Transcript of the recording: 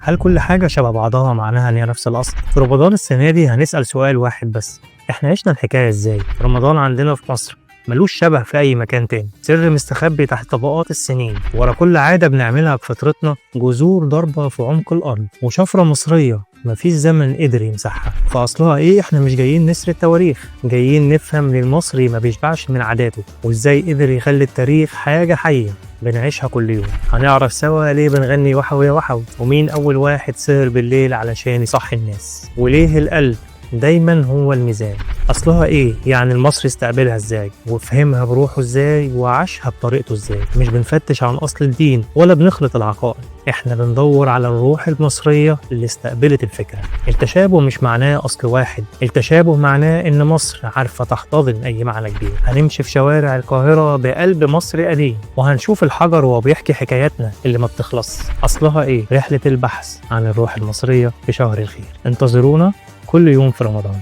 هل كل حاجة شبه بعضها معناها إن هي نفس الأصل؟ في رمضان السنة دي هنسأل سؤال واحد بس، إحنا عشنا الحكاية إزاي؟ رمضان عندنا في مصر ملوش شبه في أي مكان تاني، سر مستخبي تحت طبقات السنين، ورا كل عادة بنعملها بفطرتنا جذور ضاربة في عمق الأرض، وشفرة مصرية مفيش زمن قدر يمسحها. فأصلها إيه؟ إحنا مش جايين نسرد التواريخ، جايين نفهم ليه المصري ما بيشبعش من عاداته، وإزاي قدر يخلي التاريخ حاجة حية بنعيشها كل يوم. هنعرف سوا ليه بنغني وحوي يا وحوي، ومين أول واحد سهر بالليل علشان يصحي الناس، وليه القلب دايما هو الميزان. اصلها ايه؟ يعني المصري استقبلها ازاي وفهمها بروحه ازاي وعاشها بطريقته ازاي. مش بنفتش عن اصل الدين ولا بنخلط العقائد، احنا بندور على الروح المصرية اللي استقبلت الفكرة. التشابه مش معناه اصل واحد، التشابه معناه ان مصر عارفة تحتضن اي معنى كبير. هنمشي في شوارع القاهرة بقلب مصري قديم، وهنشوف الحجر وهو بيحكي حكاياتنا اللي ما بتخلص. اصلها ايه؟ رحلة البحث عن الروح المصرية في شهر الخير. انتظرونا كل يوم في رمضان.